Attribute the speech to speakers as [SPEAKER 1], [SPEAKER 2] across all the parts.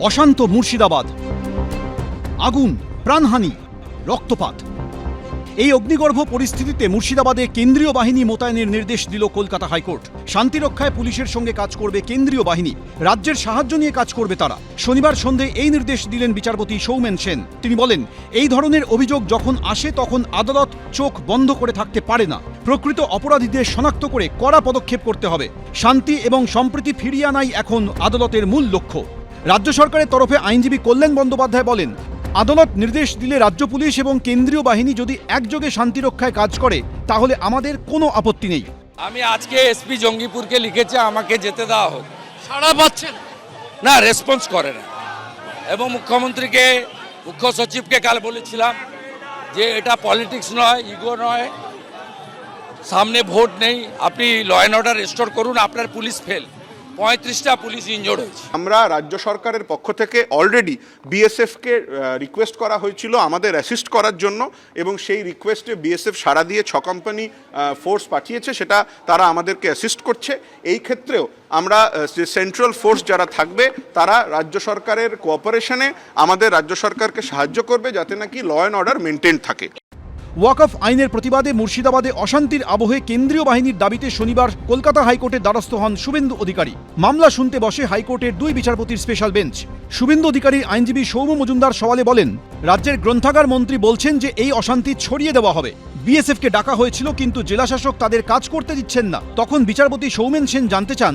[SPEAKER 1] অশান্ত মুর্শিদাবাদ, আগুন, প্রাণহানি, রক্তপাত। এই অগ্নিগর্ভ পরিস্থিতিতে মুর্শিদাবাদে কেন্দ্রীয় বাহিনী মোতায়েনের নির্দেশ দিল কলকাতা হাইকোর্ট। শান্তিরক্ষায় পুলিশের সঙ্গে কাজ করবে কেন্দ্রীয় বাহিনী, রাজ্যের সাহায্য নিয়ে কাজ করবে তারা। শনিবার সন্ধে এই নির্দেশ দিলেন বিচারপতি সৌমেন সেন। তিনি বলেন, এই ধরনের অভিযোগ যখন আসে তখন আদালত চোখ বন্ধ করে থাকতে পারে না। প্রকৃত অপরাধীদের শনাক্ত করে কড়া পদক্ষেপ করতে হবে। শান্তি এবং সম্প্রীতি ফিরিয়ে আনাই এখন আদালতের মূল লক্ষ্য। রাজ্য সরকারের তরফে আইনজীবী কল্যাণ বন্দ্যোপাধ্যায় বলেন, আদালত নির্দেশ দিলে রাজ্য পুলিশ এবং কেন্দ্রীয় বাহিনী যদি একযোগে শান্তিরক্ষায় কাজ করে তাহলে আমাদের কোনো আপত্তি নেই।
[SPEAKER 2] আমি আজকে এসপি জঙ্গিপুরকে লিখেছি আমাকে যেতে দেওয়া হোক।
[SPEAKER 3] সাড়া পাচ্ছেন
[SPEAKER 2] না, রেসপন্স করে না। এবং মুখ্যমন্ত্রীকে, মুখ্য সচিবকে কাল বলেছিলাম যে এটা পলিটিক্স নয়, ইগো নয়, সামনে ভোট নেই, আপনি ল অ্যান্ড অর্ডার রেস্টোর করুন, আপনার পুলিশ ফেল। 35টা পুলিশ ইনজোর্ড হয়েছে।
[SPEAKER 4] আমরা রাজ্য সরকারের পক্ষ থেকে অলরেডি বিএসএফকে রিকোয়েস্ট করা হয়েছিল আমাদের অ্যাসিস্ট করার জন্য, এবং সেই রিকোয়েস্টে বিএসএফ সাড়া দিয়ে 6 কোম্পানি ফোর্স পাঠিয়েছে, সেটা তারা আমাদেরকে অ্যাসিস্ট করছে। এই ক্ষেত্রেও আমরা যে সেন্ট্রাল ফোর্স যারা থাকবে তারা রাজ্য সরকারের কোঅপারেশনে আমাদের রাজ্য সরকারকে সাহায্য করবে যাতে নাকি ল অ্যান্ড অর্ডার মেনটেন থাকে।
[SPEAKER 1] ওয়াকফ আইনের প্রতিবাদে মুর্শিদাবাদে অশান্তির আবহে কেন্দ্রীয় বাহিনীর দাবিতে শনিবার কলকাতা হাইকোর্টের দ্বারস্থ হন শুভেন্দু অধিকারী। মামলা শুনতে বসে হাইকোর্টের 2 বিচারপতির স্পেশাল বেঞ্চ। শুভেন্দু অধিকারীর আইনজীবী সৌম মজুমদার সওয়ালে বলেন, রাজ্যের গ্রন্থাগার মন্ত্রী বলছেন যে এই অশান্তি ছড়িয়ে দেওয়া হবে। বিএসএফকে ডাকা হয়েছিল কিন্তু জেলাশাসক তাদের কাজ করতে দিচ্ছেন না। তখন বিচারপতি সৌমেন সেন জানতে চান,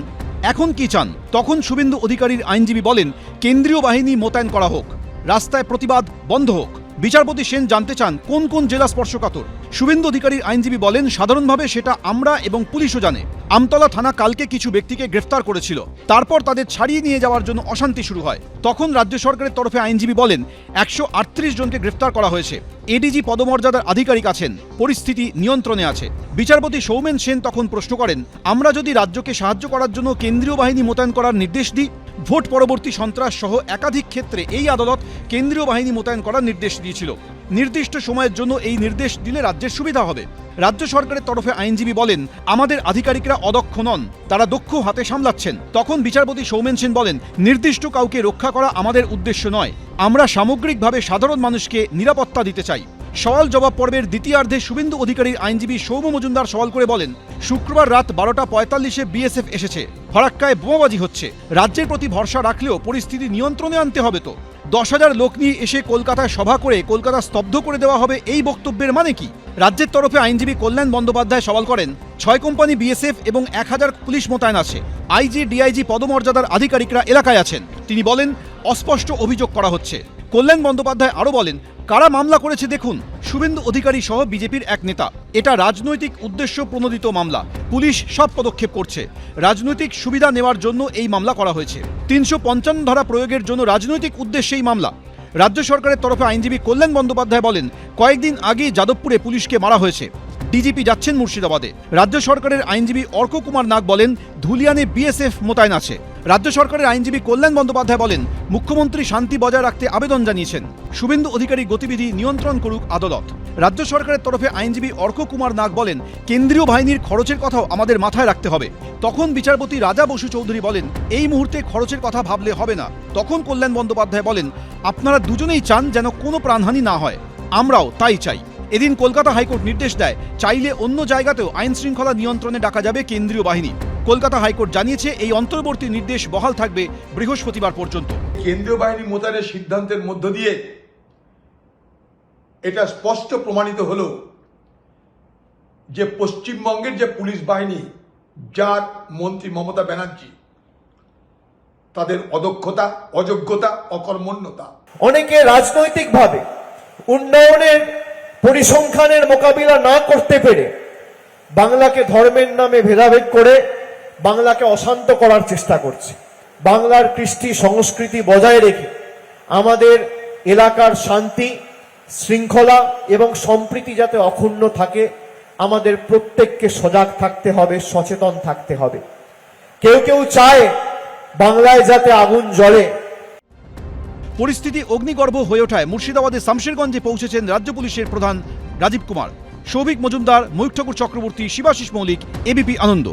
[SPEAKER 1] এখন কি চান? তখন শুভেন্দু অধিকারীর আইনজীবী বলেন, কেন্দ্রীয় বাহিনী মোতায়েন করা হোক, রাস্তায় প্রতিবাদ বন্ধ হোক। বিচারপতি সেন জানতে চান কোন কোন জেলা স্পর্শকাতর। শুভেন্দু অধিকারীর আইনজীবী বলেন, সাধারণভাবে সেটা আমরা এবং পুলিশও জানে। আমতলা থানা কালকে কিছু ব্যক্তিকে গ্রেফতার করেছিল, তারপর তাদের ছাড়িয়ে নিয়ে যাওয়ার জন্য অশান্তি শুরু হয়। তখন রাজ্য সরকারের তরফে আইনজীবী বলেন, 138 জনকে গ্রেফতার করা হয়েছে, এডিজি পদমর্যাদার আধিকারিক আছেন, পরিস্থিতি নিয়ন্ত্রণে আছে। বিচারপতি সৌমেন সেন তখন প্রশ্ন করেন, আমরা যদি রাজ্যকে সাহায্য করার জন্য কেন্দ্রীয় বাহিনী মোতায়েন করার নির্দেশ দিই? ভোট পরবর্তী সন্ত্রাস সহ একাধিক ক্ষেত্রে এই আদালত কেন্দ্রীয় বাহিনী মোতায়েন করার নির্দেশ দিয়েছিল। নির্দিষ্ট সময়ের জন্য এই নির্দেশ দিলে রাজ্যের সুবিধা হবে। রাজ্য সরকারের তরফে আইনজীবী বলেন, আমাদের আধিকারিকরা অদক্ষ নন, তারা দক্ষ হাতে সামলাচ্ছেন। তখন বিচারপতি সৌমেন সেন বলেন, নির্দিষ্ট কাউকে রক্ষা করা আমাদের উদ্দেশ্য নয়, আমরা সামগ্রিকভাবে সাধারণ মানুষকে নিরাপত্তা দিতে চাই। সওয়াল জবাব পর্বের দ্বিতীয়ার্ধে শুভেন্দু অধিকারীর আইনজীবী সৌম মজুমদার সওয়াল করে বলেন, শুক্রবার রাত 12:45 বিএসএফ এসেছে, ফরাক্কায় বোমাবাজি হচ্ছে। রাজ্যের প্রতি ভরসা রাখলেও পরিস্থিতি নিয়ন্ত্রণে আনতে হবে তো। 10,000 লোক নিয়ে এসে কলকাতায় সভা করে কলকাতা স্তব্ধ করে দেওয়া হবে, এই বক্তব্যের মানে কি? রাজ্যের তরফে আইনজীবী কল্যাণ বন্দ্যোপাধ্যায় সওয়াল করেন, 6 কোম্পানি বিএসএফ এবং 1000 পুলিশ মোতায়েন আছে, আইজি ডিআইজি পদমর্যাদার আধিকারিকরা এলাকায় আছেন। তিনি বলেন, অস্পষ্ট অভিযোগ করা হচ্ছে। কল্যাণ বন্দ্যোপাধ্যায় আরও বলেন, কারা মামলা করেছে দেখুন, শুভেন্দু অধিকারী সহ বিজেপির এক নেতা। এটা রাজনৈতিক উদ্দেশ্য প্রণোদিত মামলা, পুলিশ সব পদক্ষেপ করছে। রাজনৈতিক সুবিধা নেওয়ার জন্য এই মামলা করা হয়েছে। 355 ধারা প্রয়োগের জন্য রাজনৈতিক উদ্দেশ্যেই মামলা। রাজ্য সরকারের তরফে আইনজীবী কল্যাণ বন্দ্যোপাধ্যায় বলেন, কয়েকদিন আগে যাদবপুরে পুলিশকে মারা হয়েছে, ডিজিপি যাচ্ছেন মুর্শিদাবাদে। রাজ্য সরকারের আইনজীবী অর্ক কুমার নাগ বলেন, ধুলিয়ানে বিএসএফ মোতায়েন আছে। রাজ্য সরকারের আইনজীবী কল্যাণ বন্দ্যোপাধ্যায় বলেন, মুখ্যমন্ত্রী শান্তি বজায় রাখতে আবেদন জানিয়েছেন, শুভেন্দু অধিকারীর গতিবিধি নিয়ন্ত্রণ করুক আদালত। রাজ্য সরকারের তরফে আইনজীবী অর্ক কুমার নাগ বলেন, কেন্দ্রীয় বাহিনীর খরচের কথাও আমাদের মাথায় রাখতে হবে। তখন বিচারপতি রাজা বসু চৌধুরী বলেন, এই মুহূর্তে খরচের কথা ভাবলে হবে না। তখন কল্যাণ বন্দ্যোপাধ্যায় বলেন, আপনারা দুজনেই চান যেন কোনো প্রাণহানি না হয়, আমরাও তাই চাই। এদিন কলকাতা হাইকোর্ট নির্দেশ দেয়, চাইলে অন্য জায়গাতেও আইন শৃঙ্খলা নিয়ন্ত্রণে ডাকা যাবে কেন্দ্রীয় বাহিনী। কলকাতা হাইকোর্ট জানিয়েছে, এই অন্তর্বর্তী নির্দেশ বহাল থাকবে বৃহস্পতিবার পর্যন্ত।
[SPEAKER 5] কেন্দ্রীয় বাহিনী মোতায়েনের সিদ্ধান্তের মধ্য দিয়ে এটা স্পষ্ট প্রমাণিত হলো যে পশ্চিমবঙ্গের যে পুলিশ বাহিনী, যার মন্ত্রী মমতা ব্যানার্জি, তাদের অদক্ষতা, অযোগ্যতা, অকর্মণ্যতা।
[SPEAKER 6] অনেকে রাজনৈতিকভাবে উন্নয়নের পরিসংখ্যানের মোকাবিলা না করতে পেরে বাংলাকে ধর্মের নামে ভেদাভেদ করে বাংলাকে অশান্ত করার চেষ্টা করছে। বাংলার কৃষ্টি সংস্কৃতি বজায় রেখে আমাদের এলাকার শান্তি, শৃঙ্খলা এবং সম্প্রীতি যাতে অক্ষুণ্ণ থাকে, আমাদের প্রত্যেককে সজাগ থাকতে হবে, সচেতন থাকতে হবে। কেউ কেউ চায় বাংলায় যাতে আগুন জ্বলে।
[SPEAKER 1] পরিস্থিতি অগ্নিগর্ভ হয়ে ওঠায় মুর্শিদাবাদের শামশেরগঞ্জে পৌঁছেছেন রাজ্য পুলিশের প্রধান রাজীব কুমার। সৌভিক মজুমদার, ময়ূখ ঠাকুর চক্রবর্তী, শিবাশিস মৌলিক, এবিপি আনন্দ।